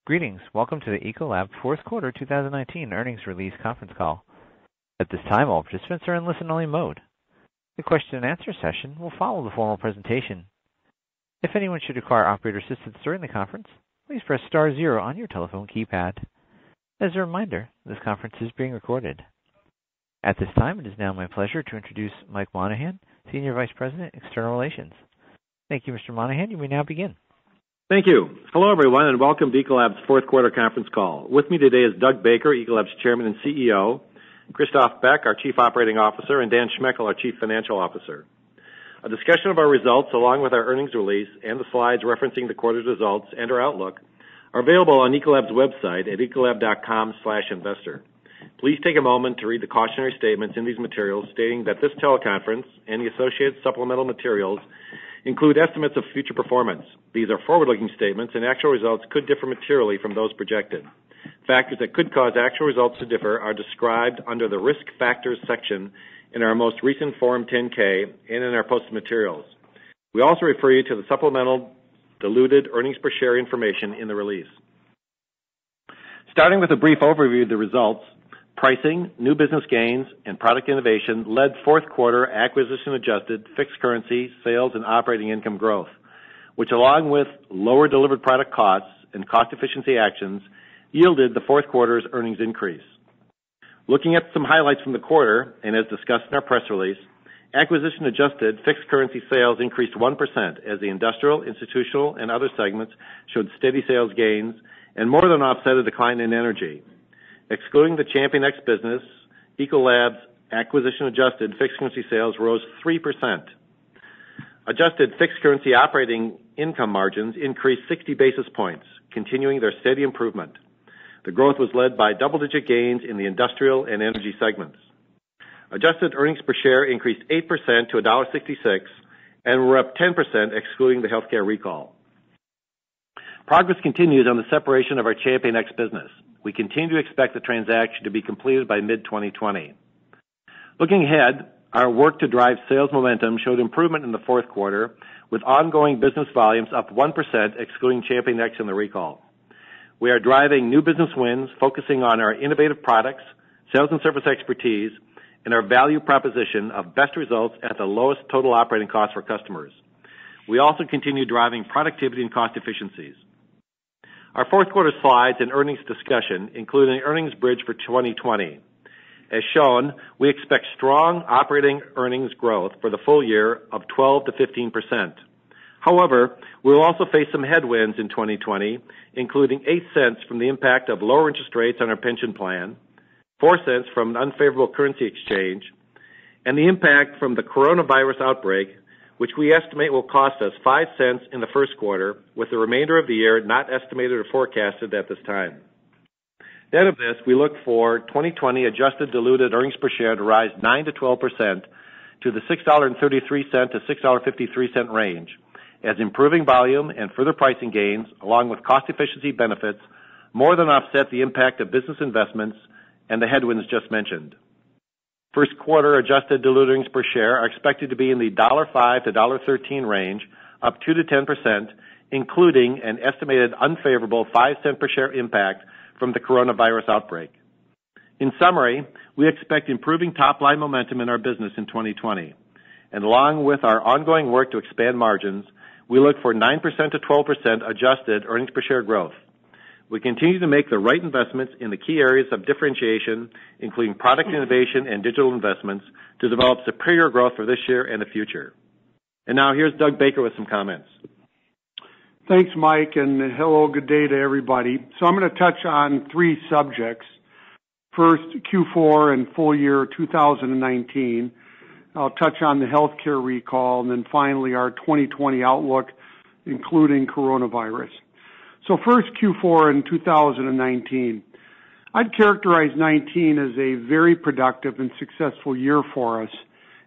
Greetings. Welcome to the Ecolab fourth quarter 2019 earnings release conference call. At this time, all participants are in listen-only mode. The question and answer session will follow the formal presentation. If anyone should require operator assistance during the conference, please press star zero on your telephone keypad. As a reminder, this conference is being recorded. At this time, it is now my pleasure to introduce Mike Monahan, Senior Vice President, External Relations. Thank you, Mr. Monahan. You may now begin. Thank you. Hello, everyone, and welcome to Ecolab's fourth quarter conference call. With me today is Doug Baker, Ecolab's Chairman and CEO, Christophe Beck, our Chief Operating Officer, and Dan Schmeckel, our Chief Financial Officer. A discussion of our results, along with our earnings release and the slides referencing the quarter's results and our outlook, are available on Ecolab's website at ecolab.com/investor. Please take a moment to read the cautionary statements in these materials stating that this teleconference and the associated supplemental materials include estimates of future performance. These are forward-looking statements, and actual results could differ materially from those projected. Factors that could cause actual results to differ are described under the Risk Factors section in our most recent Form 10-K and in our posted materials. We also refer you to the supplemental diluted earnings per share information in the release. Starting with a brief overview of the results, pricing, new business gains, and product innovation led fourth quarter acquisition-adjusted fixed currency sales and operating income growth, which, along with lower delivered product costs and cost efficiency actions, yielded the fourth quarter's earnings increase. Looking at some highlights from the quarter, and as discussed in our press release, acquisition-adjusted fixed currency sales increased 1% as the industrial, institutional, and other segments showed steady sales gains and more than offset a decline in energy. Excluding the ChampionX business, Ecolab's acquisition-adjusted fixed currency sales rose 3%. Adjusted fixed currency operating income margins increased 60 basis points, continuing their steady improvement. The growth was led by double-digit gains in the industrial and energy segments. Adjusted earnings per share increased 8% to $1.66 and were up 10% excluding the healthcare recall. Progress continues on the separation of our ChampionX business. We continue to expect the transaction to be completed by mid-2020. Looking ahead, our work to drive sales momentum showed improvement in the fourth quarter, with ongoing business volumes up 1% excluding ChampionX and the recall. We are driving new business wins, focusing on our innovative products, sales and service expertise, and our value proposition of best results at the lowest total operating cost for customers. We also continue driving productivity and cost efficiencies. Our fourth quarter slides and earnings discussion include an earnings bridge for 2020. As shown, we expect strong operating earnings growth for the full year of 12 to 15%. However, we will also face some headwinds in 2020, including 8 cents from the impact of lower interest rates on our pension plan, 4 cents from unfavorable currency exchange, and the impact from the coronavirus outbreak, which we estimate will cost us 5 cents in the first quarter, with the remainder of the year not estimated or forecasted at this time. Net of this, we look for 2020 adjusted diluted earnings per share to rise 9 to 12% to the $6.33 to $6.53 range, as improving volume and further pricing gains, along with cost efficiency benefits, more than offset the impact of business investments and the headwinds just mentioned. First quarter adjusted diluted earnings per share are expected to be in the $1.05 to $1.13 range, up 2 to 10%, including an estimated unfavorable 5 cent per share impact from the coronavirus outbreak. In summary, we expect improving top-line momentum in our business in 2020. And along with our ongoing work to expand margins, we look for 9% to 12% adjusted earnings per share growth. We continue to make the right investments in the key areas of differentiation, including product innovation and digital investments, to develop superior growth for this year and the future. And now here's Doug Baker with some comments. Thanks, Mike, and hello, good day to everybody. So I'm going to touch on 3 subjects. First, Q4 and full year 2019. I'll touch on the healthcare recall, and then finally our 2020 outlook, including coronavirus. So first, Q4 in 2019. I'd characterize 19 as a very productive and successful year for us,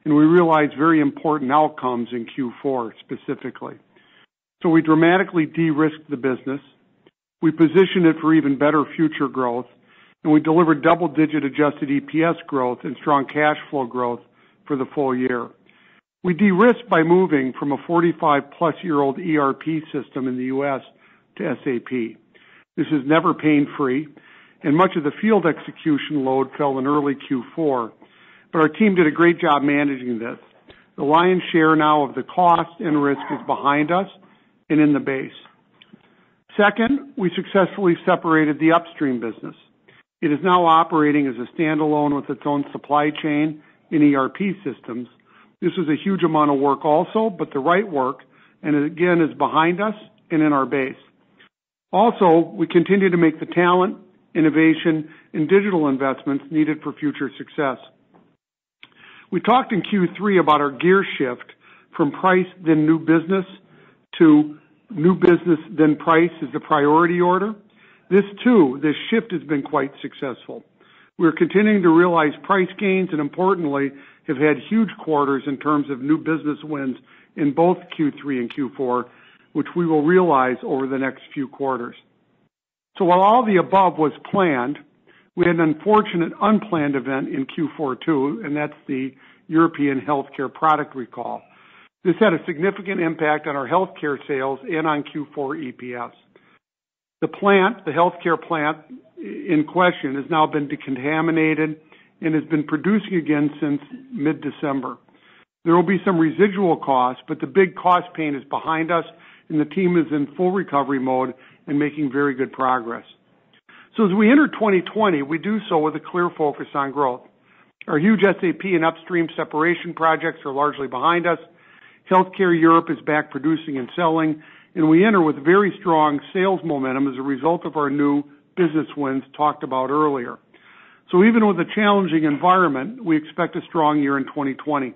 and we realized very important outcomes in Q4 specifically. So we dramatically de-risked the business, we positioned it for even better future growth, and we delivered double-digit adjusted EPS growth and strong cash flow growth for the full year. We de-risked by moving from a 45-plus-year-old ERP system in the U.S. to SAP. This is never pain-free, and much of the field execution load fell in early Q4. But our team did a great job managing this. The lion's share now of the cost and risk is behind us and in the base. Second, we successfully separated the upstream business. It is now operating as a standalone with its own supply chain and ERP systems. This was a huge amount of work also, but the right work, and it again is behind us and in our base. Also, we continue to make the talent, innovation, and digital investments needed for future success. We talked in Q3 about our gear shift from price then new business to new business then price is the priority order. This shift has been quite successful. We're continuing to realize price gains and importantly have had huge quarters in terms of new business wins in both Q3 and Q4, which we will realize over the next few quarters. So while all the above was planned, we had an unfortunate unplanned event in Q4 too, and that's the European healthcare product recall. This had a significant impact on our healthcare sales and on Q4 EPS. The healthcare plant in question has now been decontaminated and has been producing again since mid-December. There will be some residual costs, but the big cost pain is behind us, and the team is in full recovery mode and making very good progress. So as we enter 2020, we do so with a clear focus on growth. Our huge SAP and upstream separation projects are largely behind us. Healthcare Europe is back producing and selling, and we enter with very strong sales momentum as a result of our new business wins talked about earlier. So even with a challenging environment, we expect a strong year in 2020.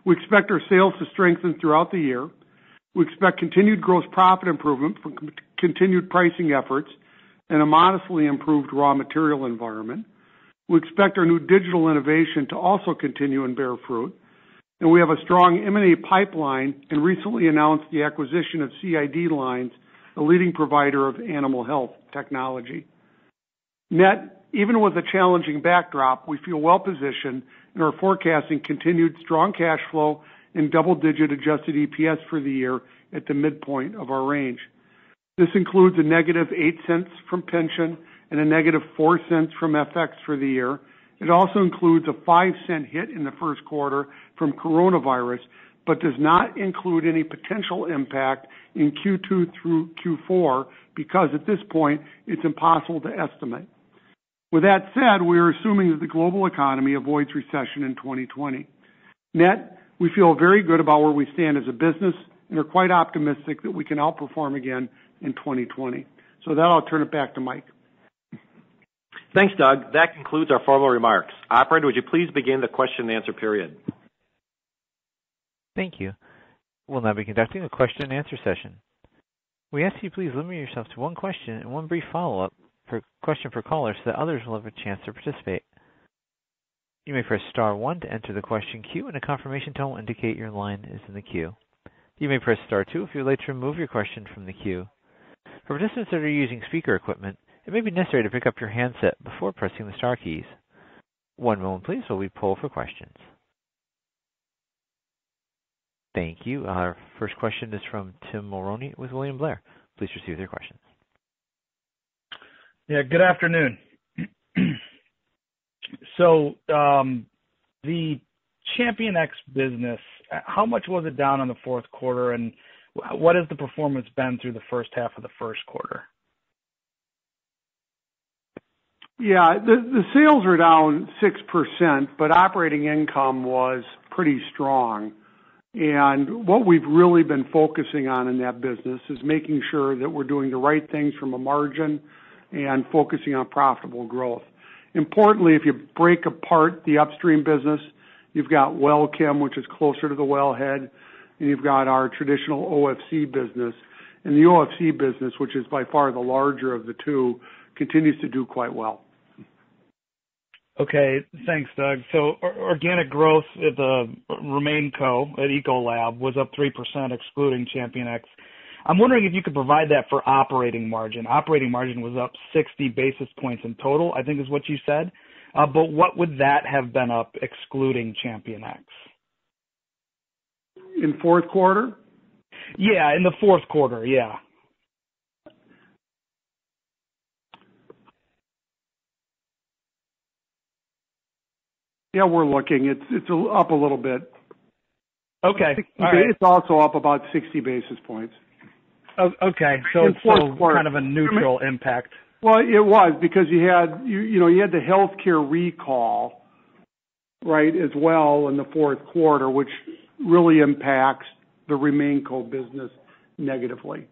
We expect our sales to strengthen throughout the year. We expect continued gross profit improvement from continued pricing efforts and a modestly improved raw material environment. We expect our new digital innovation to also continue and bear fruit. And we have a strong M&A pipeline and recently announced the acquisition of CID Lines, a leading provider of animal health technology. Net, even with a challenging backdrop, we feel well positioned and are forecasting continued strong cash flow and double-digit adjusted EPS for the year at the midpoint of our range. This includes a negative 8 cents from pension and a negative 4 cents from FX for the year. It also includes a 5-cent hit in the first quarter from coronavirus, but does not include any potential impact in Q2 through Q4 because at this point it's impossible to estimate. With that said, we are assuming that the global economy avoids recession in 2020. Net, we feel very good about where we stand as a business and are quite optimistic that we can outperform again in 2020. So that I'll turn it back to Mike. Thanks, Doug. That concludes our formal remarks. Operator, would you please begin the question and answer period? Thank you. We'll now be conducting a question and answer session. We ask you please limit yourself to one question and one brief follow-up per question per caller so that others will have a chance to participate. You may press star 1 to enter the question queue, and a confirmation tone will indicate your line is in the queue. You may press star 2 if you would like to remove your question from the queue. For participants that are using speaker equipment, it may be necessary to pick up your handset before pressing the star keys. One moment, please, while we poll for questions. Thank you. Our first question is from Tim Mulrooney with William Blair. Please proceed with your questions. Yeah, good afternoon. So the ChampionX business, how much was it down in the fourth quarter, and what has the performance been through the first half of the first quarter? Yeah, the sales are down 6%, but operating income was pretty strong. And what we've really been focusing on in that business is making sure that we're doing the right things from a margin and focusing on profitable growth. Importantly, if you break apart the upstream business, you've got WellChem, which is closer to the wellhead, and you've got our traditional OFC business. And the OFC business, which is by far the larger of the two, continues to do quite well. Okay, thanks, Doug. So organic growth at the RemainCo at Ecolab was up 3%, excluding ChampionX. I'm wondering if you could provide that for operating margin. Operating margin was up 60 basis points in total, I think is what you said. But what would that have been up excluding ChampionX? In fourth quarter? Yeah, in the fourth quarter, yeah. Yeah, we're looking. It's up a little bit. Okay. All right. It's also up about 60 basis points. Oh, okay. So In it's fourth quarter. kind of a neutral impact. Well, it was because you had the healthcare recall, right, as well in the fourth quarter, which really impacts the RemainCo business negatively.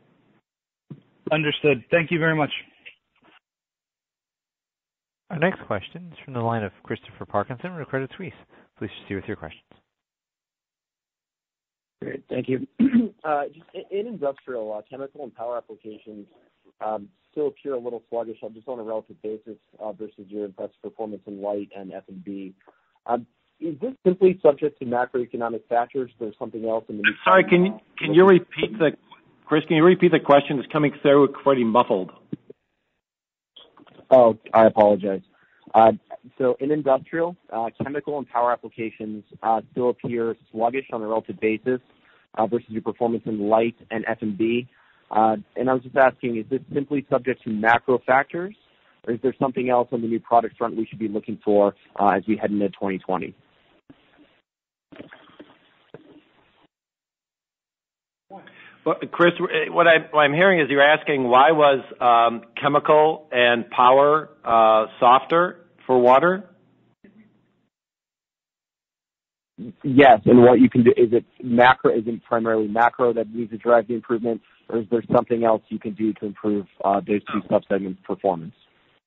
Understood. Thank you very much. Our next question is from the line of Christopher Parkinson with Credit Suisse. Please proceed with your questions. Great. Thank you. Just in industrial, chemical and power applications still appear a little sluggish just on a relative basis versus your impressive performance in light and F&B. Is this simply subject to macroeconomic factors? There's something else in the Sorry, can you repeat Chris, can you repeat the question? It's coming through pretty muffled. Oh, I apologize. So in industrial, chemical and power applications still appear sluggish on a relative basis versus your performance in light and F&B. And I was just asking, is this simply subject to macro factors, or is there something else on the new product front we should be looking for as we head into 2020? Well, Chris, what I'm hearing is you're asking why was chemical and power softer for water? Yes, and what you can do, is it primarily macro that needs to drive the improvement, or is there something else you can do to improve those two subsegments' performance?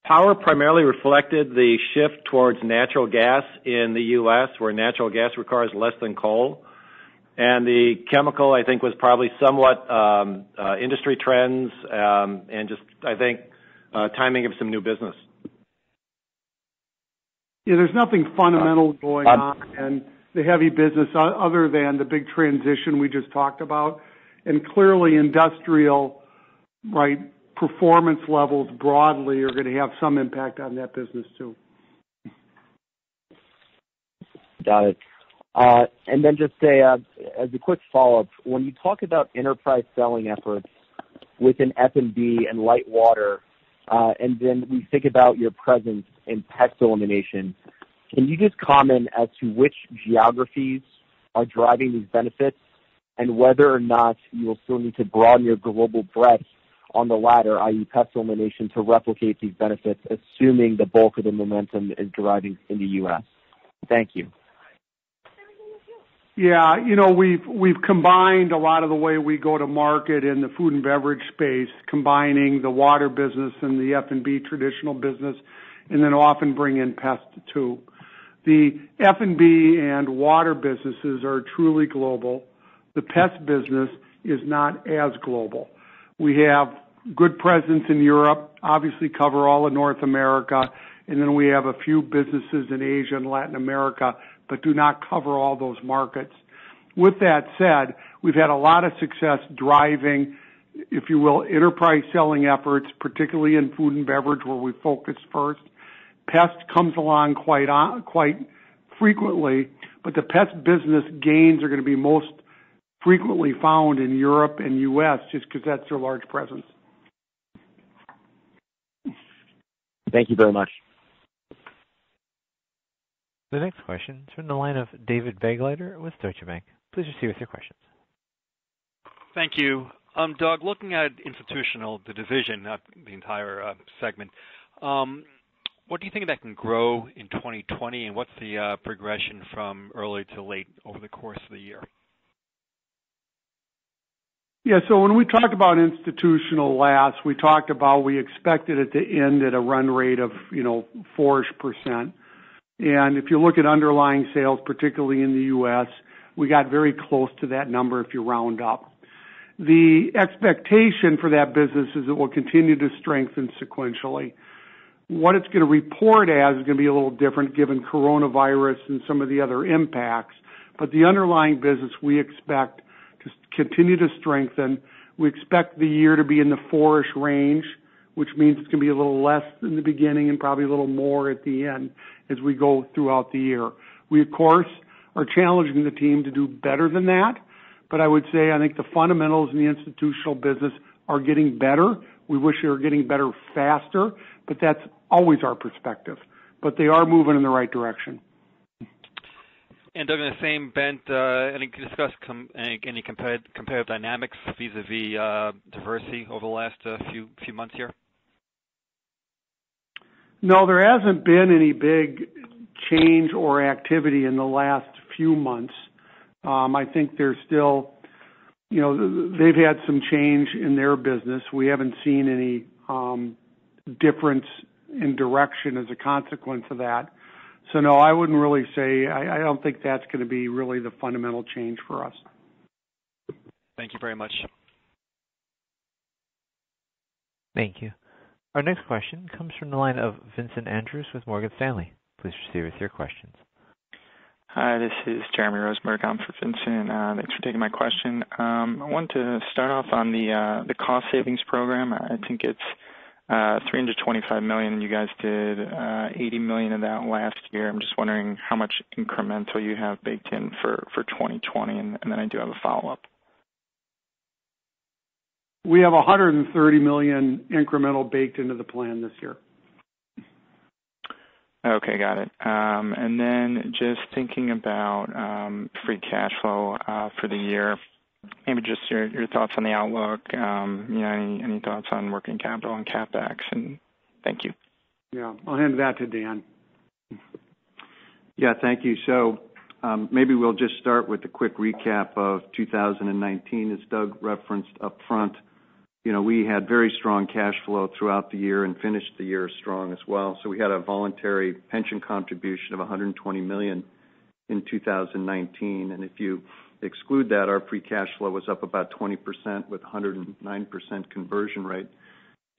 Power primarily reflected the shift towards natural gas in the U.S., where natural gas requires less than coal. And the chemical, I think, was probably somewhat industry trends and just, I think, timing of some new business. Yeah, there's nothing fundamental going on in the heavy business other than the big transition we just talked about. And clearly industrial, right, performance levels broadly are going to have some impact on that business too. Got it. And then just as a quick follow-up, when you talk about enterprise selling efforts within F&B and light water, and then we think about your presence in pest elimination, can you just comment as to which geographies are driving these benefits and whether or not you will still need to broaden your global breadth on the latter, i.e. pest elimination, to replicate these benefits, assuming the bulk of the momentum is deriving in the U.S.? Thank you. Yeah, we've combined a lot of the way we go to market in the food and beverage space, combining the water business and the F&B traditional business, and then often bring in pest too. The F&B and water businesses are truly global. The pest business is not as global. We have good presence in Europe, obviously cover all of North America, and then we have a few businesses in Asia and Latin America, but do not cover all those markets. With that said, we've had a lot of success driving, if you will, enterprise selling efforts, particularly in food and beverage where we focus first. Pest comes along quite frequently, but the pest business gains are going to be most frequently found in Europe and U.S. just because that's their large presence. Thank you very much. The next question is from the line of David Begleiter with Deutsche Bank. Please proceed with your questions. Thank you. Doug, looking at institutional, the division, not the entire segment, what do you think that can grow in 2020, and what's the progression from early to late over the course of the year? Yeah, so when we talked about institutional last, we talked about we expected it to end at a run rate of 4-ish%. And if you look at underlying sales, particularly in the U.S., we got very close to that number if you round up. The expectation for that business is it will continue to strengthen sequentially. What it's going to report as is going to be a little different given coronavirus and some of the other impacts. But the underlying business we expect to continue to strengthen. We expect the year to be in the 4-ish range, which means it's going to be a little less in the beginning and probably a little more at the end as we go throughout the year. We, of course, are challenging the team to do better than that, but I would say I think the fundamentals in the institutional business are getting better. We wish they were getting better faster, but that's always our perspective. But they are moving in the right direction. And Doug, in the same bent, any discuss any competitive dynamics vis-a-vis diversity over the last few months here? No, there hasn't been any big change or activity in the last few months. I think there's still, they've had some change in their business. We haven't seen any difference in direction as a consequence of that. So no, I wouldn't really say, I don't think that's going to be really the fundamental change for us. Thank you very much. Thank you. Our next question comes from the line of Vincent Andrews with Morgan Stanley. Please proceed with your questions. Hi, this is Jeremy Rosenberg. I'm for Vincent. Thanks for taking my question. I wanted to start off on the cost savings program. I think it's $325 million. You guys did $80 million of that last year. I'm just wondering how much incremental you have baked in for 2020, and then I do have a follow-up. We have $130 million incremental baked into the plan this year. Okay, got it. And then just thinking about free cash flow for the year, maybe just your thoughts on the outlook, any thoughts on working capital and CapEx, and thank you. Yeah, I'll hand that to Dan. Yeah, thank you. So maybe we'll just start with a quick recap of 2019. As Doug referenced up front, we had very strong cash flow throughout the year and finished the year strong as well. So we had a voluntary pension contribution of $120 million in 2019. And if you exclude that, our free cash flow was up about 20% with 109% conversion rate.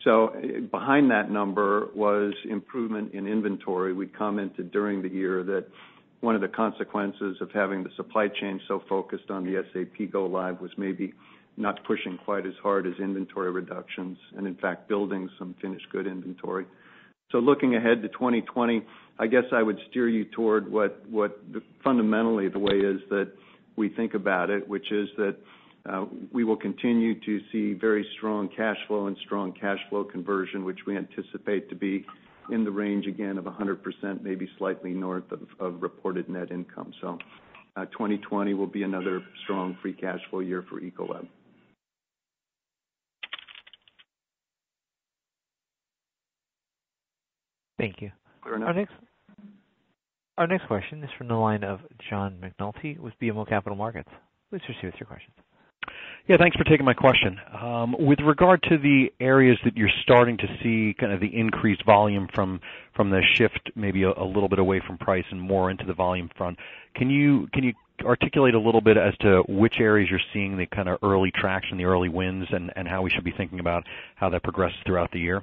So behind that number was improvement in inventory. We commented during the year that one of the consequences of having the supply chain so focused on the SAP go live was maybe not pushing quite as hard as inventory reductions, and in fact building some finished good inventory. So looking ahead to 2020, I guess I would steer you toward what fundamentally the way is that we think about it, which is that we will continue to see very strong cash flow and strong cash flow conversion, which we anticipate to be in the range again of 100%, maybe slightly north of reported net income. So 2020 will be another strong free cash flow year for Ecolab. Thank you. Clear enough? Our next question is from the line of John McNulty with BMO Capital Markets. Please proceed with your questions. Yeah, thanks for taking my question. With regard to the areas that you're starting to see kind of the increased volume from the shift, maybe a little bit away from price and more into the volume front, can you articulate a little bit as to which areas you're seeing the kind of early traction, the early wins, and how we should be thinking about how that progresses throughout the year?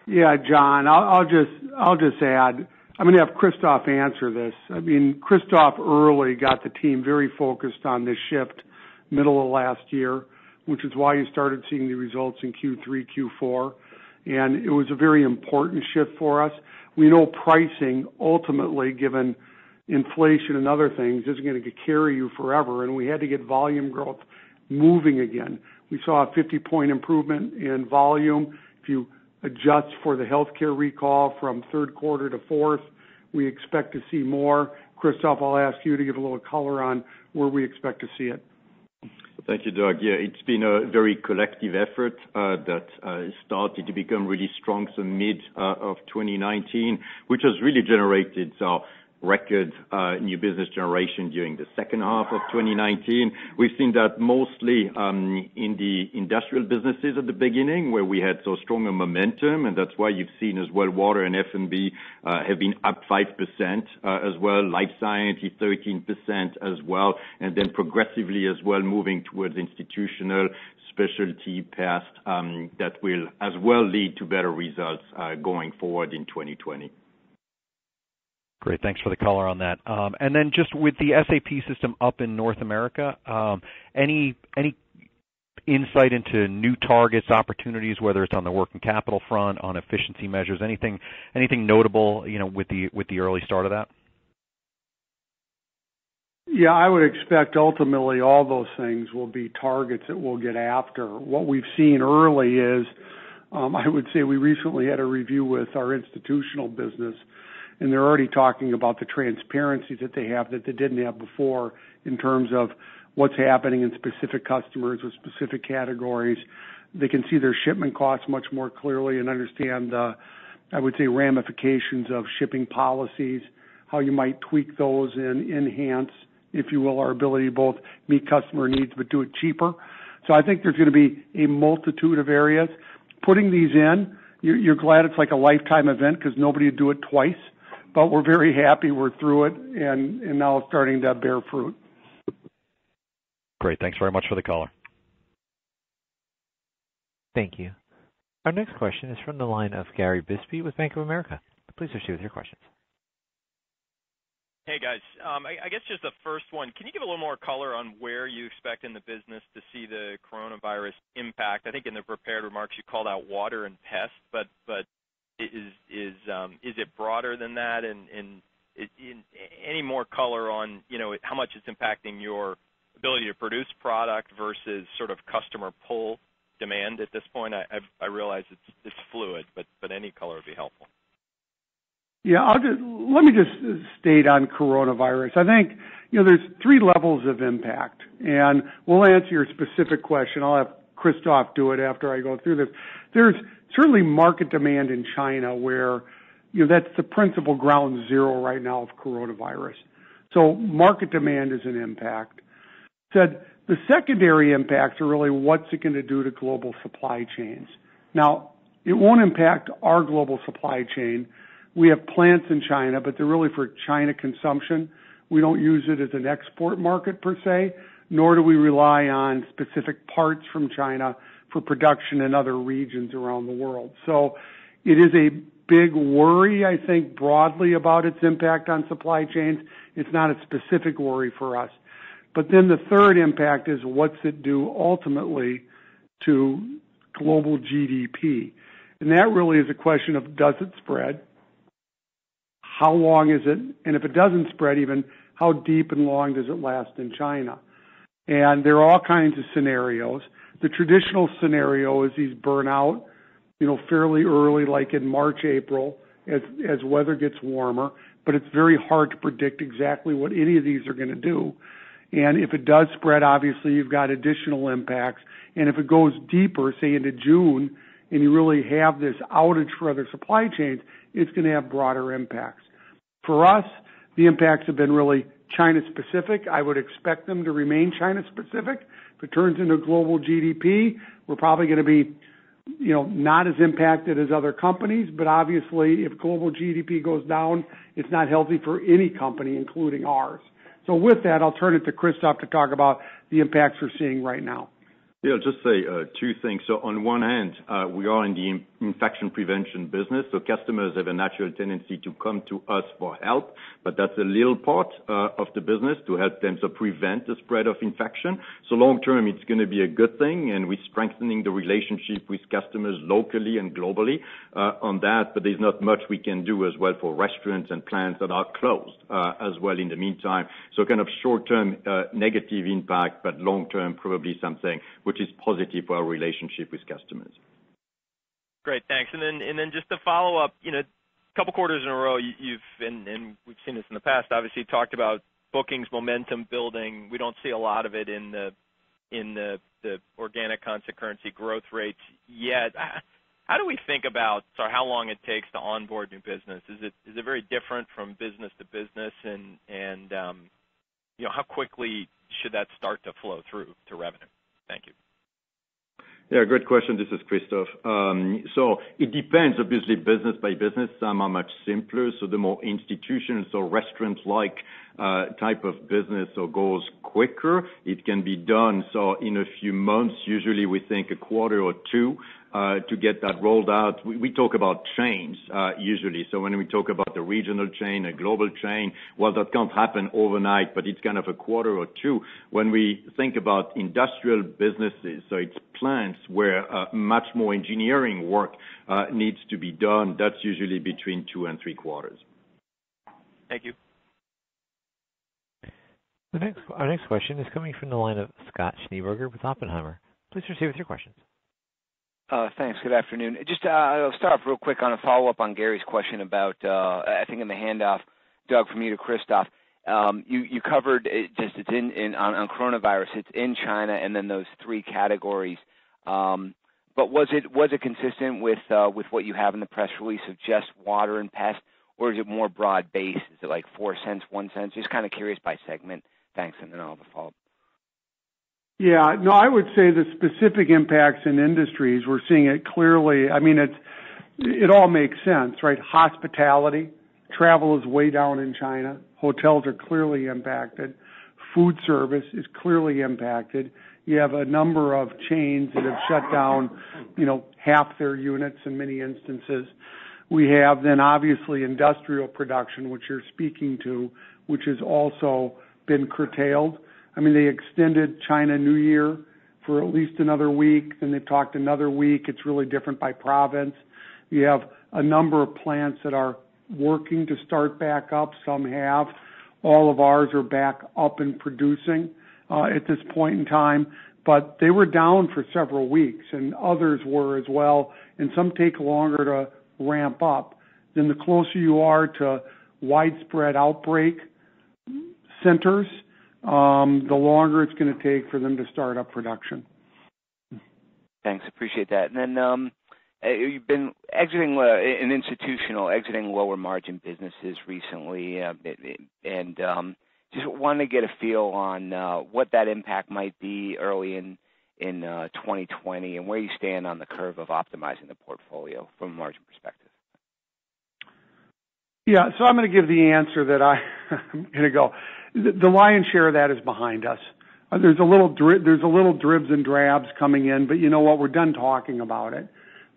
Yeah, John, I'll just add, I'm going to have Christophe answer this. I mean, Christophe early got the team very focused on this shift middle of last year, which is why you started seeing the results in Q3, Q4. And it was a very important shift for us. We know pricing, ultimately, given inflation and other things, isn't going to carry you forever, and we had to get volume growth moving again. We saw a 50-point improvement in volume. If you adjust for the healthcare recall from third quarter to fourth, we expect to see more. Christophe, I'll ask you to give a little color on where we expect to see it. Thank you, Doug. Yeah, it's been a very collective effort that started to become really strong in mid of 2019, which has really generated record new business generation during the second half of 2019. We've seen that mostly in the industrial businesses at the beginning, where we had so strong a momentum, and that's why you've seen as well water and F&B have been up 5% as well, life sciences 13% as well, and then progressively as well moving towards institutional specialty past that will as well lead to better results going forward in 2020. Great. Thanks for the color on that. And then just with the SAP system up in North America, any insight into new targets, opportunities, whether it's on the working capital front, on efficiency measures, anything notable, with the early start of that? Yeah, I would expect ultimately all those things will be targets that we'll get after. What we've seen early is, I would say we recently had a review with our institutional business, and they're already talking about the transparency that they have that they didn't have before in terms of what's happening in specific customers with specific categories. They can see their shipment costs much more clearly and understand the, I would say, ramifications of shipping policies, how you might tweak those and enhance, if you will, our ability to both meet customer needs but do it cheaper. So I think there's going to be a multitude of areas. Putting these in, you're glad it's like a lifetime event because nobody would do it twice, but we're very happy we're through it and now it's starting to bear fruit. Great. Thanks very much for the caller. Thank you. Our next question is from the line of Gary Bisbee with Bank of America. Please proceed with your questions. Hey, guys. I guess just the first one, can you give a little more color on where you expect in the business to see the coronavirus impact? I think in the prepared remarks you called out water and pest, but is it broader than that? And any more color on, how much it's impacting your ability to produce product versus sort of customer pull demand at this point? I realize it's fluid, but any color would be helpful. Yeah, let me just state on coronavirus. I think, there's three levels of impact, and we'll answer your specific question. I'll have Christoph do it after I go through this. There's certainly market demand in China where, that's the principal ground zero right now of coronavirus. So market demand is an impact. Said the secondary impacts are really what's it going to do to global supply chains. Now, it won't impact our global supply chain. We have plants in China, but they're really for China consumption. We don't use it as an export market per se, nor do we rely on specific parts from China for production in other regions around the world. So it is a big worry, I think, broadly about its impact on supply chains. It's not a specific worry for us. But then the third impact is what's it do ultimately to global GDP? And that really is a question of does it spread? How long is it? And if it doesn't spread even, how deep and long does it last in China? And there are all kinds of scenarios. The traditional scenario is these burn out, fairly early, like in March, April, as weather gets warmer. But it's very hard to predict exactly what any of these are going to do. And if it does spread, obviously you've got additional impacts. And if it goes deeper, say into June, and you really have this outage for other supply chains, it's going to have broader impacts. For us, the impacts have been really China-specific. I would expect them to remain China-specific. If it turns into global GDP, we're probably going to be, not as impacted as other companies, but obviously if global GDP goes down, it's not healthy for any company, including ours. So with that, I'll turn it to Christoph to talk about the impacts we're seeing right now. Yeah, I'll just say two things. So on one hand, we are in the infection prevention business, so customers have a natural tendency to come to us for help, but that's a little part of the business to help them to prevent the spread of infection. So long term, it's going to be a good thing, and we're strengthening the relationship with customers locally and globally on that, but there's not much we can do as well for restaurants and plants that are closed as well in the meantime. So kind of short-term negative impact, but long-term probably something which is positive for our relationship with customers. Great, thanks. And then just to follow up, a couple quarters in a row, and we've seen this in the past, obviously talked about bookings momentum building. We don't see a lot of it in the organic constant currency growth rates yet. How do we think about how long it takes to onboard new business? Is it very different from business to business, and how quickly should that start to flow through to revenue? Thank you. Yeah, great question. This is Christoph. So it depends, obviously, business by business. Some are much simpler, so the more institutional, so restaurant-like type of business goes quicker. It can be done in a few months. Usually we think a quarter or two to get that rolled out. We talk about chains usually. So when we talk about the regional chain, a global chain, well, that can't happen overnight, but it's kind of a quarter or two. When we think about industrial businesses, so it's plants where much more engineering work needs to be done, that's usually between 2 and 3 quarters. Thank you. Our next question is coming from the line of Scott Schneeberger with Oppenheimer. Please proceed with your questions. Thanks. Good afternoon. Just I'll start off real quick on a follow-up on Gary's question about, I think in the handoff, Doug, from you to Christoph. You covered it, just it's on coronavirus. It's in China, and then those three categories. But was it consistent with what you have in the press release of just water and pest, or is it more broad based? Is it like 4 cents, 1 cent? Just kind of curious by segment. Thanks, and then I'll have a follow-up. Yeah, no, I would say the specific impacts in industries, we're seeing it clearly. I mean, it all makes sense, right? Hospitality, travel is way down in China. Hotels are clearly impacted. Food service is clearly impacted. You have a number of chains that have shut down, half their units in many instances. We have then obviously industrial production, which you're speaking to, which has also been curtailed. I mean, they extended China New Year for at least another week. Then they've talked another week. It's really different by province. You have a number of plants that are working to start back up. Some have. All of ours are back up and producing at this point in time. But they were down for several weeks, and others were as well. And some take longer to ramp up. Then the closer you are to widespread outbreak centers, the longer it's going to take for them to start up production. Thanks, appreciate that. And then you've been exiting exiting lower margin businesses recently, and just wanted to get a feel on what that impact might be early in 2020 and where you stand on the curve of optimizing the portfolio from a margin perspective. Yeah, so I'm going to give the answer that I'm going to go. The lion's share of that is behind us. There's a little dribs and drabs coming in, but you know what? We're done talking about it.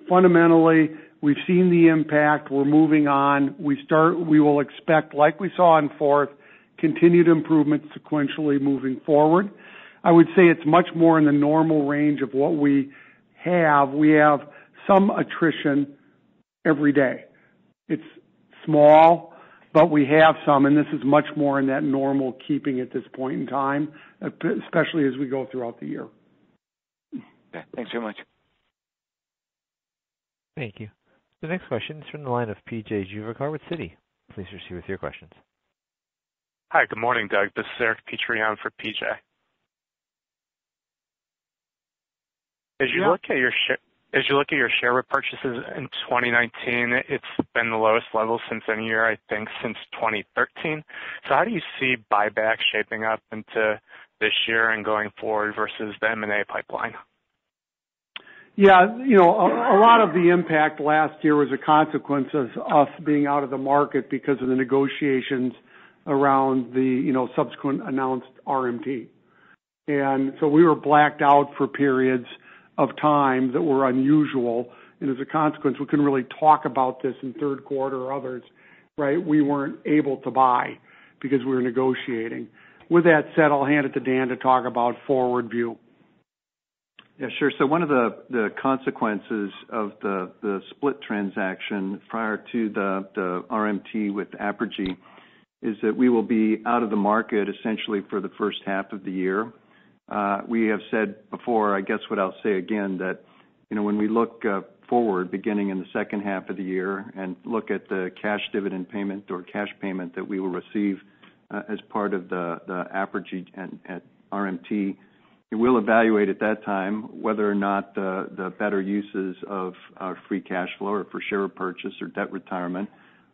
Fundamentally, we've seen the impact. We're moving on. We will expect, like we saw in fourth, continued improvement sequentially moving forward. I would say it's much more in the normal range of what we have. We have some attrition every day. It's small, but we have some, and this is much more in that normal keeping at this point in time, especially as we go throughout the year. Okay, thanks very much. Thank you. The next question is from the line of P.J. Juvekar with Citi. Please proceed with your questions. Hi, good morning, Doug. This is Eric Petrie for PJ. As you look at your share repurchases in 2019, it's been the lowest level since any year, I think, since 2013. So how do you see buybacks shaping up into this year and going forward versus the M&A pipeline? Yeah, a lot of the impact last year was a consequence of us being out of the market because of the negotiations around the, subsequent announced RMT. And so we were blacked out for periods of time that were unusual. And as a consequence, we couldn't really talk about this in third quarter or others, right? We weren't able to buy because we were negotiating. With that said, I'll hand it to Dan to talk about forward view. Yeah, sure. So one of the consequences of the split transaction prior to the RMT with Apergy is that we will be out of the market essentially for the first half of the year. We have said before, I guess what I'll say again, that when we look forward beginning in the second half of the year and look at the cash dividend payment or cash payment that we will receive as part of the Apergy and RMT, we'll evaluate at that time whether or not the better uses of our free cash flow or for share purchase or debt retirement.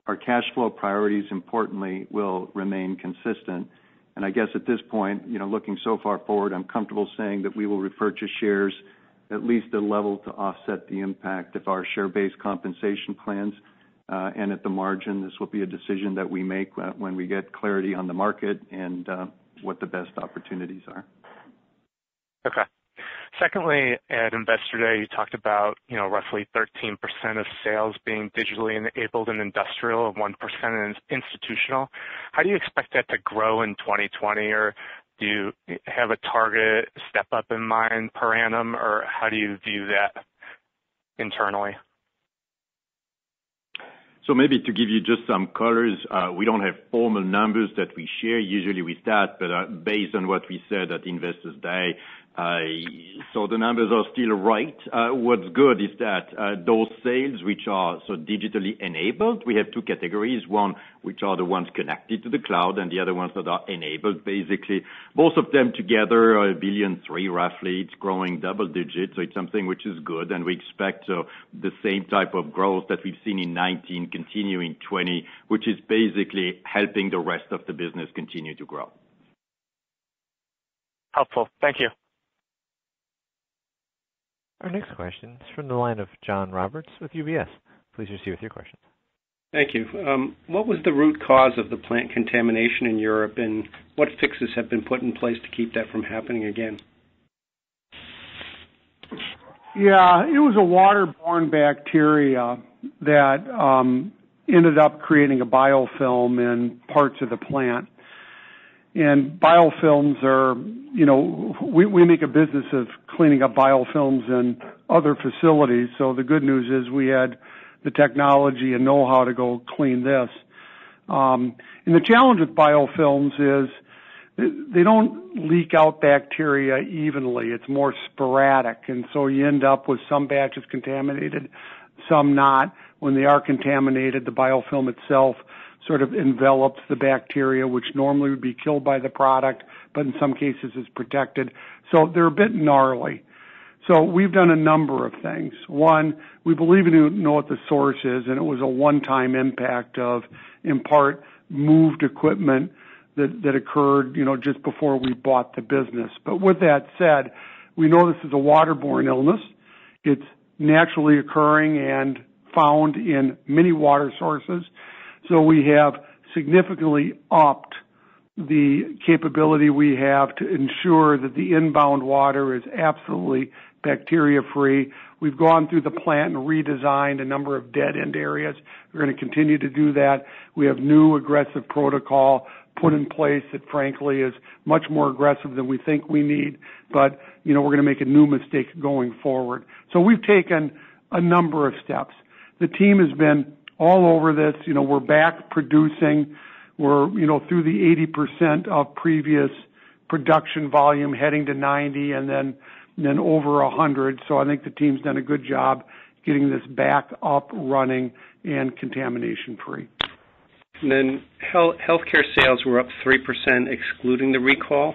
Our cash flow priorities, importantly, will remain consistent. And I guess at this point, looking so far forward, I'm comfortable saying that we will repurchase shares at least a level to offset the impact of our share-based compensation plans. And at the margin, this will be a decision that we make when we get clarity on the market and what the best opportunities are. Okay. Secondly, at Investor Day, you talked about, roughly 13% of sales being digitally enabled in industrial and 1% in institutional. How do you expect that to grow in 2020, or do you have a target step up in mind per annum, or how do you view that internally? So maybe to give you just some colors, we don't have formal numbers that we share usually with that, but based on what we said at Investors Day, So the numbers are still right. What's good is that those sales which are so digitally enabled, we have two categories. One, which are the ones connected to the cloud, and the other ones that are enabled, basically. Both of them together are $1.3 billion roughly. It's growing double digits, so it's something which is good, and we expect the same type of growth that we've seen in 19 continue in 20, which is basically helping the rest of the business continue to grow. Helpful. Thank you. Our next question is from the line of John Roberts with UBS. Please proceed with your questions. Thank you. What was the root cause of the plant contamination in Europe, and what fixes have been put in place to keep that from happening again? Yeah, it was a waterborne bacteria that ended up creating a biofilm in parts of the plant. And biofilms are, we make a business of cleaning up biofilms in other facilities. So the good news is we had the technology and know-how to go clean this. And the challenge with biofilms is they don't leak out bacteria evenly. It's more sporadic. And so you end up with some batches contaminated, some not. When they are contaminated, the biofilm itself sort of envelops the bacteria, which normally would be killed by the product, but in some cases is protected. So they're a bit gnarly. So we've done a number of things. One, we believe we know what the source is, and it was a one-time impact of, in part, moved equipment that occurred, just before we bought the business. But with that said, we know this is a waterborne illness. It's naturally occurring and found in many water sources. So we have significantly upped the capability we have to ensure that the inbound water is absolutely bacteria-free. We've gone through the plant and redesigned a number of dead-end areas. We're going to continue to do that. We have new aggressive protocol put in place that, frankly, is much more aggressive than we think we need. But, we're going to make a new mistake going forward. So we've taken a number of steps. The team has been all over this. We're back producing. We're, through the 80% of previous production volume, heading to 90 and then over 100. So I think the team's done a good job getting this back up, running, and contamination free. And then healthcare sales were up 3% excluding the recall.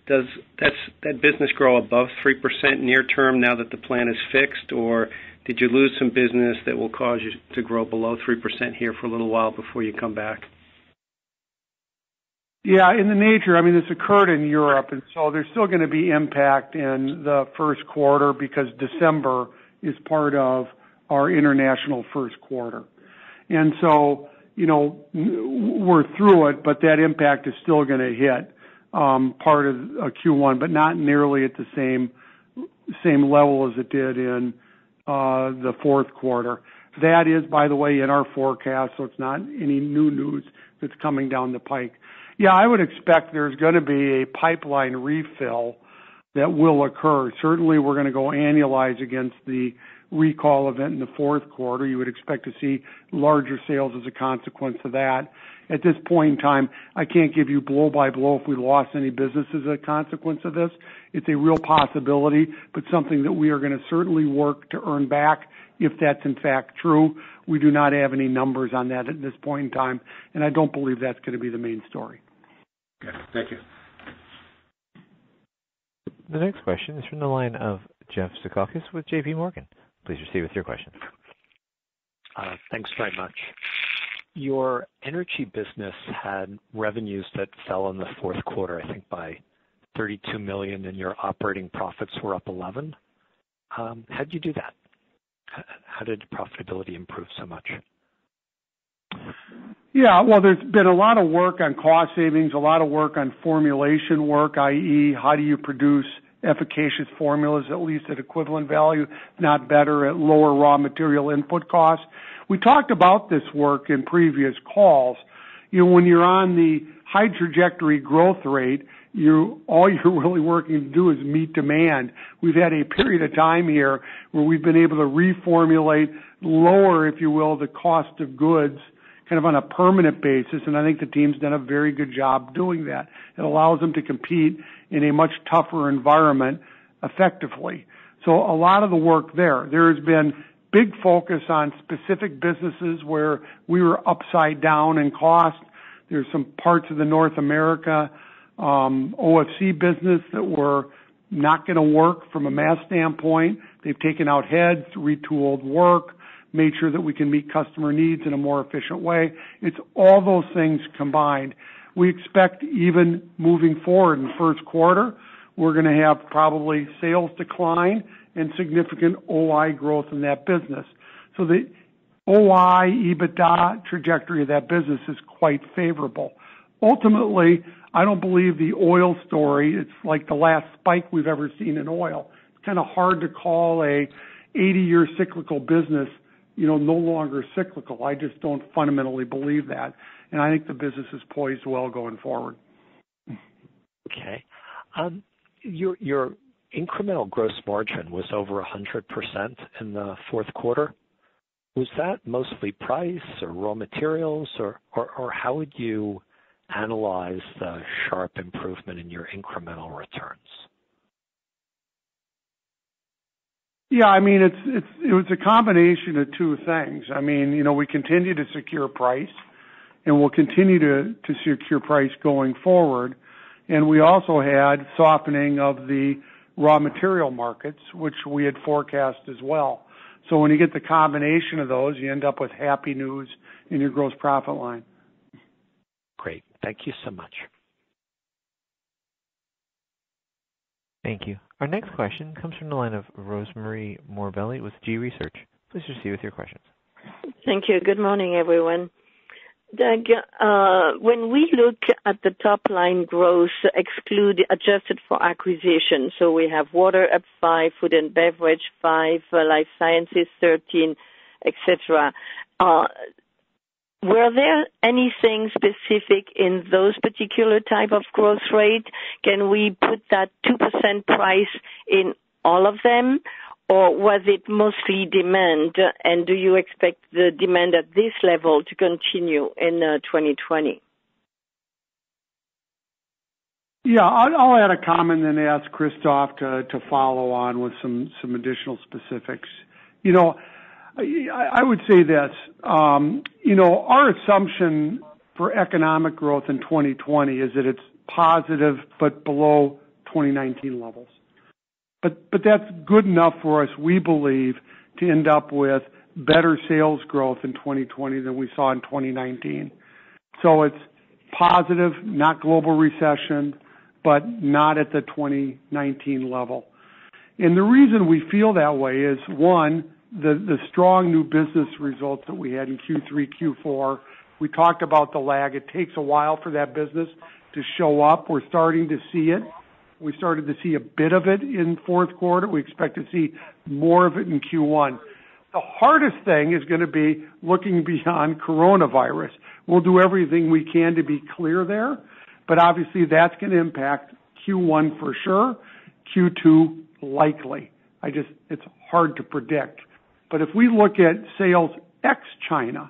Does that business grow above 3% near term now that the plan is fixed, or did you lose some business that will cause you to grow below 3% here for a little while before you come back? Yeah, in the nature, this occurred in Europe, and so there's still going to be impact in the first quarter because December is part of our international first quarter. And so, we're through it, but that impact is still going to hit part of Q1, but not nearly at the same level as it did in the fourth quarter. That is, by the way, in our forecast, so it's not any new news that's coming down the pike. Yeah, I would expect there's going to be a pipeline refill that will occur. Certainly, we're going to go annualize against the recall event in the fourth quarter. You would expect to see larger sales as a consequence of that. At this point in time, I can't give you blow by blow if we lost any business as a consequence of this. It's a real possibility, but something that we are going to certainly work to earn back if that's in fact true. We do not have any numbers on that at this point in time, and I don't believe that's going to be the main story. Okay, thank you. The next question is from the line of Jeff Zekauskas with J.P. Morgan. Please proceed with your question. Thanks very much. Your energy business had revenues that fell in the fourth quarter, I think, by $32 million, and your operating profits were up 11. How did you do that? How did profitability improve so much? Yeah, well, there's been a lot of work on cost savings, a lot of work on formulation work, i.e., how do you produce efficacious formulas, at least at equivalent value, not better, at lower raw material input costs. We talked about this work in previous calls. When you're on the high trajectory growth rate, all you're really working to do is meet demand. We've had a period of time here where we've been able to reformulate, lower, if you will, the cost of goods kind of on a permanent basis, and I think the team's done a very good job doing that. It allows them to compete in a much tougher environment effectively. So a lot of the work there. There has been big focus on specific businesses where we were upside down in cost. There's some parts of the North America OFC business that were not going to work from a mass standpoint. They've taken out heads, retooled work, made sure that we can meet customer needs in a more efficient way. It's all those things combined. We expect even moving forward in the first quarter, we're going to have probably sales decline and significant OI growth in that business. So the OI, EBITDA trajectory of that business is quite favorable. Ultimately, I don't believe the oil story, it's like the last spike we've ever seen in oil. It's kind of hard to call a 80-year cyclical business, no longer cyclical. I just don't fundamentally believe that. And I think the business is poised well going forward. Okay. Your incremental gross margin was over 100% in the fourth quarter. Was that mostly price or raw materials, or how would you analyze the sharp improvement in your incremental returns? Yeah, I mean, it was a combination of two things. I mean, we continue to secure price, and we'll continue to secure price going forward. And we also had softening of the raw material markets, which we had forecast as well. So when you get the combination of those, you end up with happy news in your gross profit line. Great. Thank you so much. Thank you. Our next question comes from the line of Rosemarie Morbelli with G Research. Please proceed with your questions. Thank you. Good morning, everyone. Doug, when we look at the top line growth, adjusted for acquisition, so we have water up 5, food and beverage 5, life sciences 13, etc. Were there anything specific in those particular type of growth rate? Can we put that 2% price in all of them? Or was it mostly demand, and do you expect the demand at this level to continue in 2020? Yeah, I'll add a comment and then ask Christophe to follow on with some additional specifics. I would say this. Our assumption for economic growth in 2020 is that it's positive but below 2019 levels. But that's good enough for us, we believe, to end up with better sales growth in 2020 than we saw in 2019. So it's positive, not global recession, but not at the 2019 level. And the reason we feel that way is, one, the strong new business results that we had in Q3, Q4. We talked about the lag. It takes a while for that business to show up. We're starting to see it. We started to see a bit of it in fourth quarter. We expect to see more of it in Q1. The hardest thing is going to be looking beyond coronavirus. We'll do everything we can to be clear there, but obviously that's going to impact Q1 for sure, Q2 likely. It's hard to predict. But if we look at sales ex-China,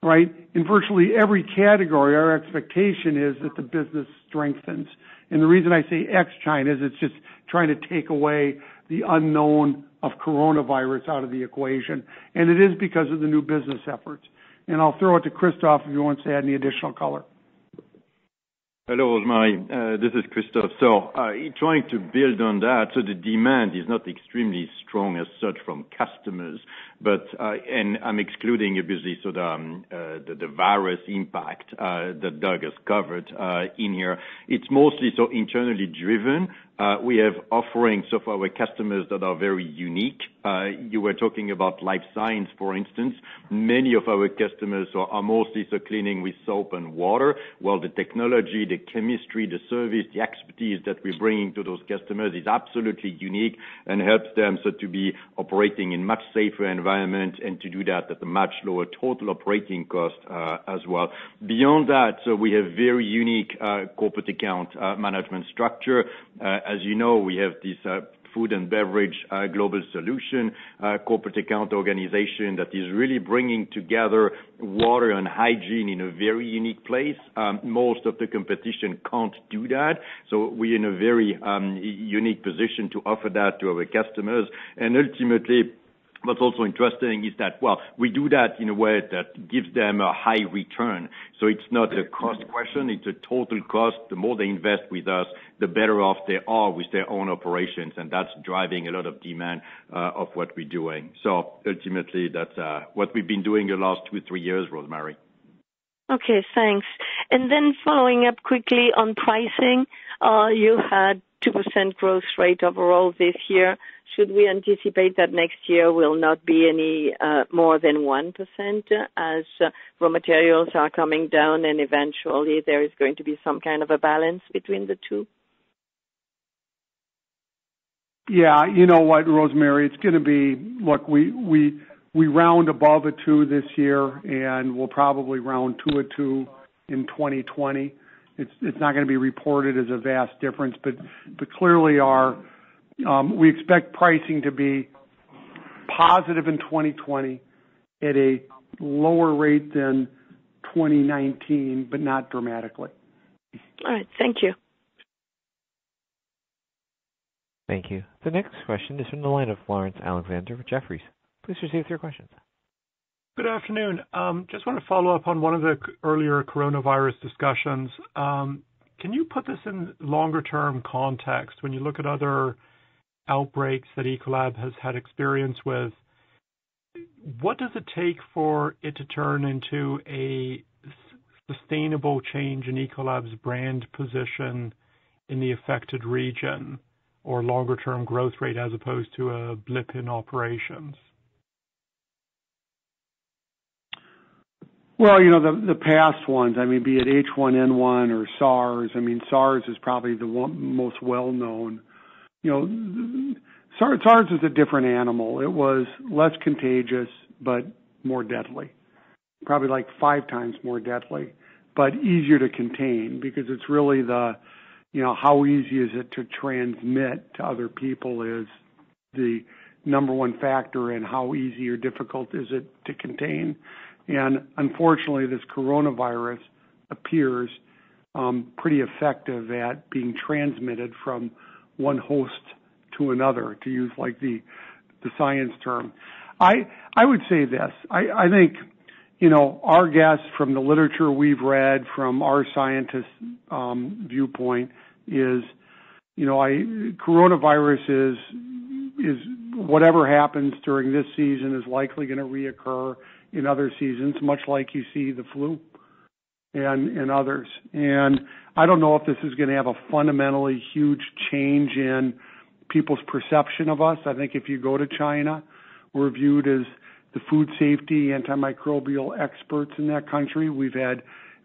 right, in virtually every category, our expectation is that the business strengthens. And the reason I say ex-China is it's just trying to take away the unknown of coronavirus out of the equation. And it is because of the new business efforts. And I'll throw it to Christophe if he wants to add any additional color. Hello, Rosemary. This is Christophe. So trying to build on that, so the demand is not extremely strong as such from customers, but and I'm excluding obviously so the virus impact that Doug has covered in here. It's mostly so internally driven. We have offerings of our customers that are very unique. You were talking about life science, for instance. Many of our customers are mostly so cleaning with soap and water, while the technology, the chemistry, the service, the expertise that we're bringing to those customers is absolutely unique and helps them so to be operating in much safer environment and to do that at a much lower total operating cost as well. Beyond that, so we have very unique corporate account management structure. As you know, we have this food and beverage global solution, corporate account organization that is really bringing together water and hygiene in a very unique place. Most of the competition can't do that, so we're in a very unique position to offer that to our customers. And ultimately, what's also interesting is that, well, we do that in a way that gives them a high return. So it's not a cost question, it's a total cost. The more they invest with us, the better off they are with their own operations, and that's driving a lot of demand of what we're doing. So ultimately, that's what we've been doing the last 2-3 years, Rosemary. Okay, thanks. And then following up quickly on pricing, you had 2% growth rate overall this year. Should we anticipate that next year will not be any more than 1% as raw materials are coming down and eventually there is going to be some kind of a balance between the two? Yeah, you know what, Rosemary, it's going to be, look, we round above a 2 this year, and we'll probably round to a 2 in 2020. It's not going to be reported as a vast difference, but clearly we expect pricing to be positive in 2020 at a lower rate than 2019, but not dramatically. All right, thank you. Thank you. The next question is from the line of Lawrence Alexander with Jefferies. Please proceed with your questions. Good afternoon. Just want to follow up on one of the earlier coronavirus discussions. Can you put this in longer-term context? When you look at other outbreaks that Ecolab has had experience with, what does it take for it to turn into a sustainable change in Ecolab's brand position in the affected region, or longer-term growth rate as opposed to a blip in operations? Well, you know, the past ones, I mean, be it H1N1 or SARS, I mean, SARS is probably the most well-known. You know, SARS is a different animal. It was less contagious, but more deadly. Probably like 5 times more deadly, but easier to contain because it's really how easy is it to transmit to other people is the number one factor in how easy or difficult is it to contain. And unfortunately, this coronavirus appears pretty effective at being transmitted from one host to another, to use like the science term. I would say this. I think, you know, our guess from the literature we've read, from our scientists' viewpoint is, you know, coronavirus is whatever happens during this season is likely going to reoccur in other seasons, much like you see the flu and others. And I don't know if this is going to have a fundamentally huge change in people's perception of us. I think if you go to China, we're viewed as the food safety, antimicrobial experts in that country. We've had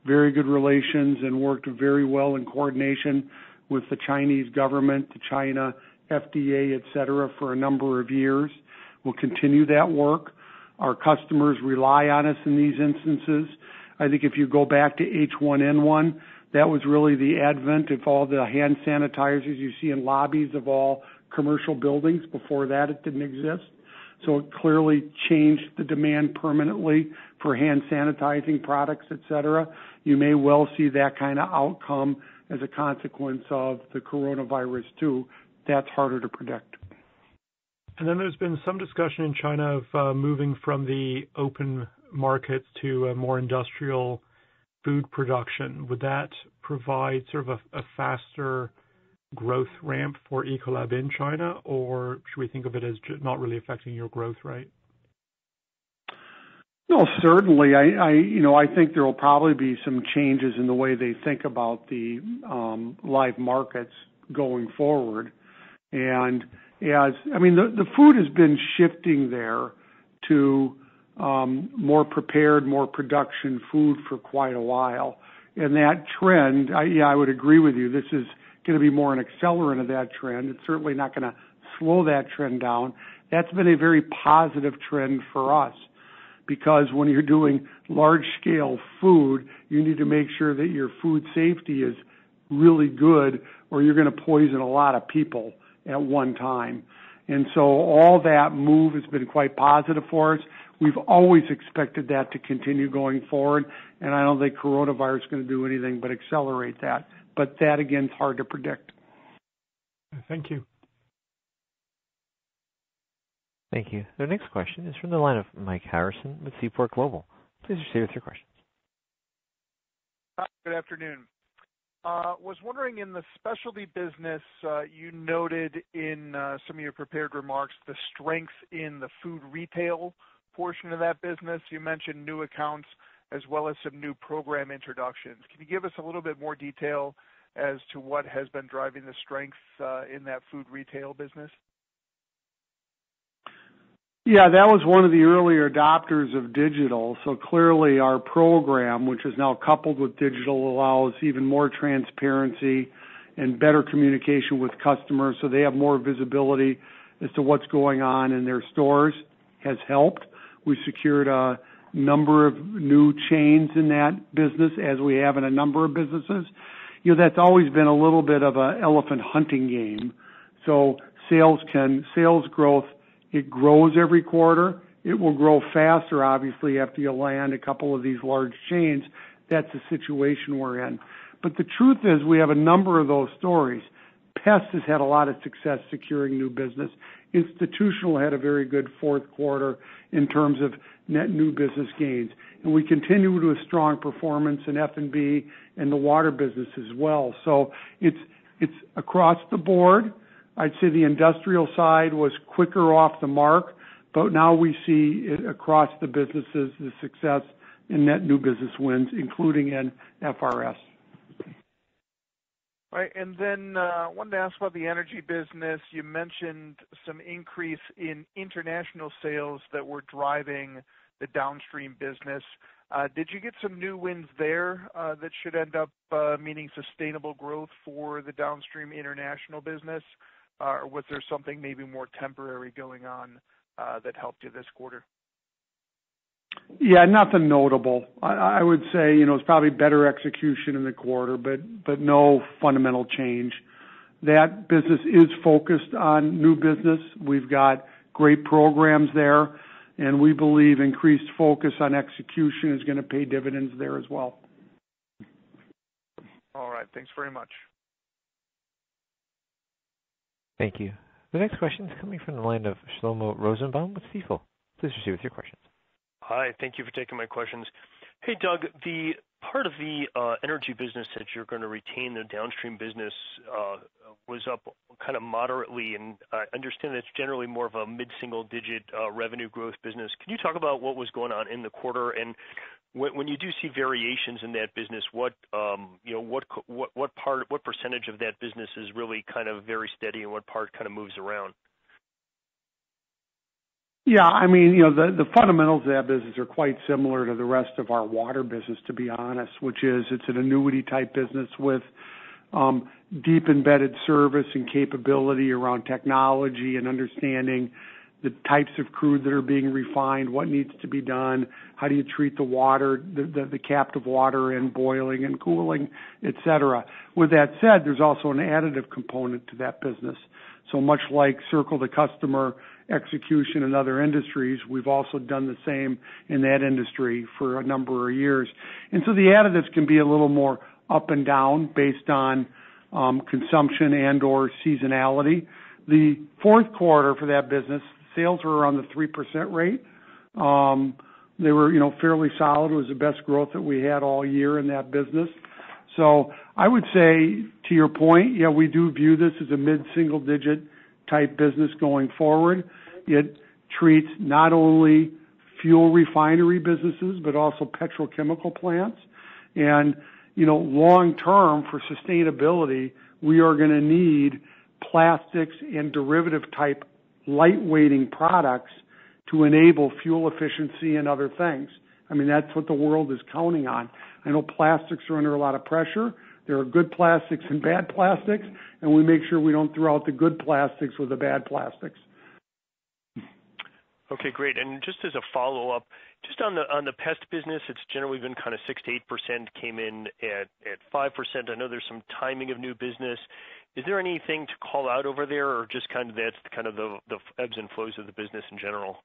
very good relations and worked very well in coordination with the Chinese government, the China FDA, et cetera, for a number of years. We'll continue that work. Our customers rely on us in these instances. I think if you go back to H1N1, that was really the advent of all the hand sanitizers you see in lobbies of all commercial buildings. Before that, it didn't exist. So it clearly changed the demand permanently for hand sanitizing products, et cetera. You may well see that kind of outcome as a consequence of the coronavirus too. That's harder to predict. And then there's been some discussion in China of moving from the open markets to a more industrial food production. Would that provide sort of a faster growth ramp for Ecolab in China, or should we think of it as not really affecting your growth rate? No, certainly. I think there will probably be some changes in the way they think about the live markets going forward. And the food has been shifting there to more prepared, more production food for quite a while. And that trend, I would agree with you. This is going to be more an accelerant of that trend. It's certainly not going to slow that trend down. That's been a very positive trend for us because when you're doing large-scale food, you need to make sure that your food safety is really good or you're going to poison a lot of people. at one time. And so all that move has been quite positive for us. We've always expected that to continue going forward, and I don't think coronavirus is going to do anything but accelerate that. But that, again, is hard to predict. Thank you. Thank you. The next question is from the line of Mike Harrison with Seaport Global. Please proceed with your questions. Hi, good afternoon. Was wondering, in the specialty business, you noted in some of your prepared remarks the strength in the food retail portion of that business. You mentioned new accounts as well as some new program introductions. Can you give us a little bit more detail as to what has been driving the strength in that food retail business? Yeah, that was one of the earlier adopters of digital. So clearly our program, which is now coupled with digital, allows even more transparency and better communication with customers so they have more visibility as to what's going on in their stores, has helped. We secured a number of new chains in that business, as we have in a number of businesses. You know, that's always been a little bit of an elephant hunting game. So sales growth, it grows every quarter. It will grow faster, obviously, after you land a couple of these large chains. That's the situation we're in. But the truth is, we have a number of those stories. Pest has had a lot of success securing new business. Institutional had a very good fourth quarter in terms of net new business gains. And we continue to have strong performance in F&B and the water business as well. So it's across the board. I'd say the industrial side was quicker off the mark, but now we see it across the businesses, the success in net new business wins, including in FRS. All right, and then I wanted to ask about the energy business. You mentioned some increase in international sales that were driving the downstream business. Did you get some new wins there that should end up meaning sustainable growth for the downstream international business? Or was there something maybe more temporary going on that helped you this quarter? Yeah, nothing notable. I would say, it's probably better execution in the quarter, but no fundamental change. That business is focused on new business. We've got great programs there, and we believe increased focus on execution is going to pay dividends there as well. All right, thanks very much. Thank you. The next question is coming from the line of Shlomo Rosenbaum with Stifel. Please proceed with your questions. Hi, thank you for taking my questions. Hey, Doug, the part of the energy business that you're going to retain, the downstream business, was up kind of moderately, and I understand that's generally more of a mid-single-digit revenue growth business. Can you talk about what was going on in the quarter, and when you do see variations in that business, what percentage of that business is really kind of very steady, and what part kind of moves around? Yeah, I mean, the fundamentals of that business are quite similar to the rest of our water business, to be honest, which is it's an annuity type business with deep embedded service and capability around technology and understanding the types of crude that are being refined, what needs to be done, how do you treat the water, the captive water and boiling and cooling, et cetera. With that said, there's also an additive component to that business. So much like circle the customer execution in other industries, we've also done the same in that industry for a number of years. And so the additives can be a little more up and down based on consumption and or seasonality. The fourth quarter for that business, sales were around the 3% rate. They were, fairly solid. It was the best growth that we had all year in that business. So I would say, to your point, yeah, we do view this as a mid-single digit type business going forward. It treats not only fuel refinery businesses, but also petrochemical plants. And, long term for sustainability, we are going to need plastics and derivative type lightweighting products to enable fuel efficiency and other things. I mean, that's what the world is counting on. I know plastics are under a lot of pressure. There are good plastics and bad plastics, and we make sure we don't throw out the good plastics with the bad plastics. Okay, great. And just as a follow-up, just on the pest business, it's generally been kind of 6 to 8%, came in at 5%. I know there's some timing of new business. Is there anything to call out over there, or just kind of that's kind of the ebbs and flows of the business in general?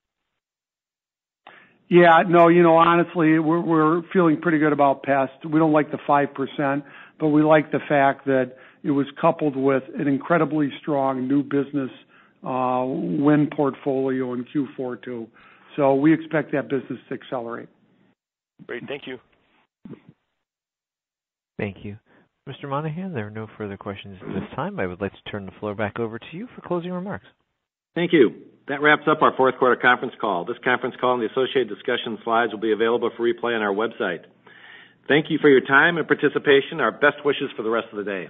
Yeah, no, honestly, we're feeling pretty good about pest. We don't like the 5%, but we like the fact that it was coupled with an incredibly strong new business win portfolio in Q4 too. So we expect that business to accelerate. Great, thank you. Thank you. Mr. Monahan, there are no further questions at this time. I would like to turn the floor back over to you for closing remarks. Thank you. That wraps up our fourth quarter conference call. This conference call and the associated discussion slides will be available for replay on our website. Thank you for your time and participation. Our best wishes for the rest of the day.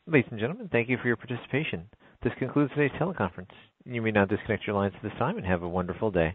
Ladies and gentlemen, thank you for your participation. This concludes today's teleconference. You may now disconnect your lines at this time and have a wonderful day.